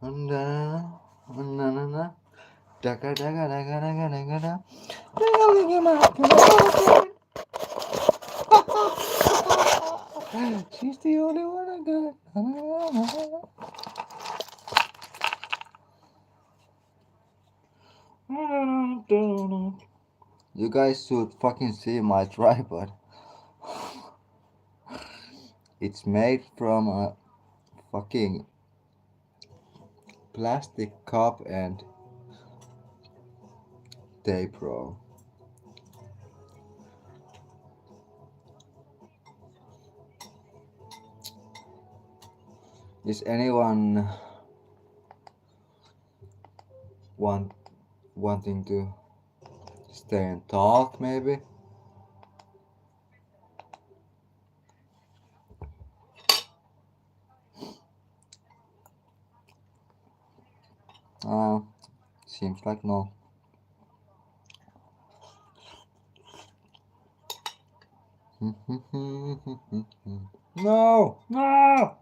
She's the only one I got. You guys should fucking see my tripod. It's made from a fucking plastic cup and tape roll. Is anyone wanting to stay and talk maybe? Seems like no. No! No!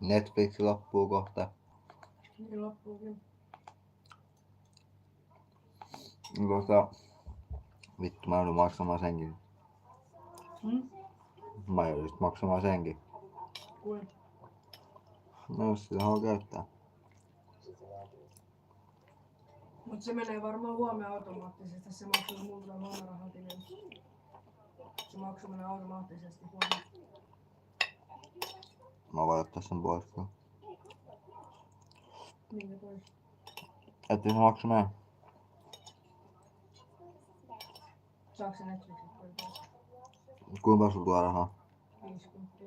Netflix loppuu kohta. Niin loppuukin. Vittu mä joudun maksamaan senkin. Mä joudun maksamaan senkin. Kuin? No jos sitä haluaa käyttää. Mut se menee varmaan huomenna automaattisesti. Se maksuu mulla huomenrahatilille. Se maksu menee automaattisesti huomenna. Mä voin ottaa sen pois kyllä. Minkä pois? Että se maksu menee. Saako se Netflixit pois? Kuinka paljon sulla tuo rahaa? 50.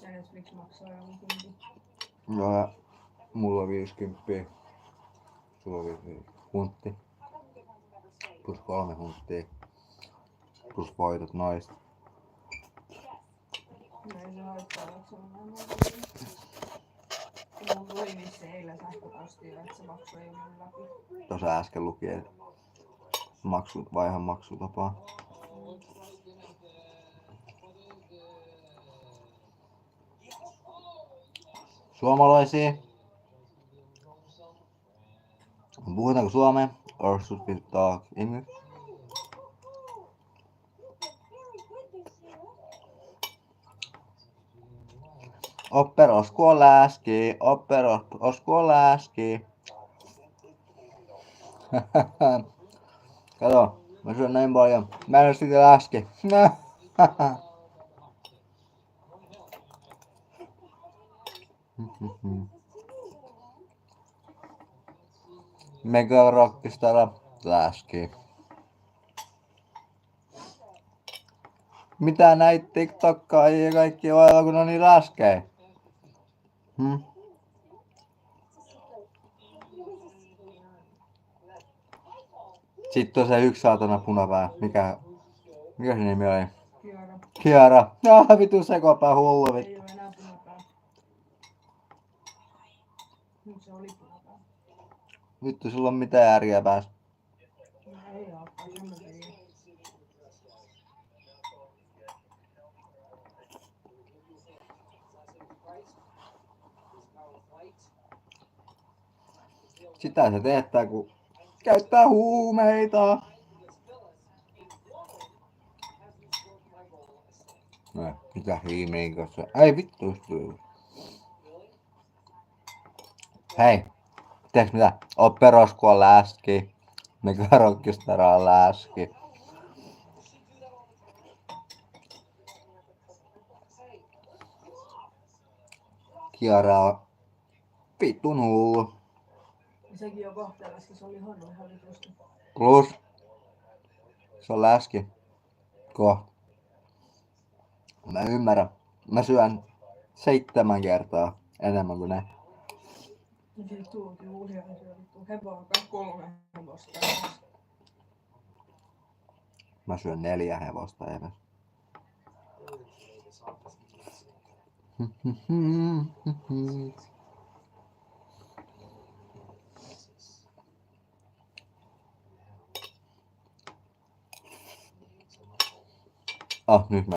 Ja Netflix maksaa joku 10. Joo ja mulla on 50. Sulla on 50 huntti. Plus 3 hunttia. Plus voitot noista. Näin se haittaa, että se on näin muuta. Mulla tuli vissiin eilen sähköpostia, että se maksu ei ole läpi. Tuossa äsken luki, että vaihan maksutapaa. Suomalaisia. Puhutaanko suomea? Or should we talk English? Oppero skåläski, oppero skåläski. Kato, mä syön näin paljon. Mä en oo sitä läski. Mega rockistara läski. Mitä näit TikTokkaajia ja kaikki vailla kun on niin läskejä? Sitten on se yksi saatana punapää. Mikä se nimi oli? Kiara. Kiara. Vitu sekopää hullu vittu. Ei oo enää punapää. Nyt se oli punapää. Vittu sulla on mitään järkeä päässä. Ei oo, semmosia. Sitä se teettää kun käyttää huumeita. No, mitä hiimiin kanssa? Ei vittu ystävyys. Hei, tiedätkö mitä? Operosku on läski. Mega rockistara on läski. Kiara on vittun hullu. Sekin on kohta läski, se oli ihan vitusti. Plus. Se on läski. Mä ymmärrän. Mä syön 7 kertaa enemmän kuin ne. Vittu, juhlia syö vittu. Hevoa 3 hevosta. Mä syön 4 hevosta edes. Nyt mä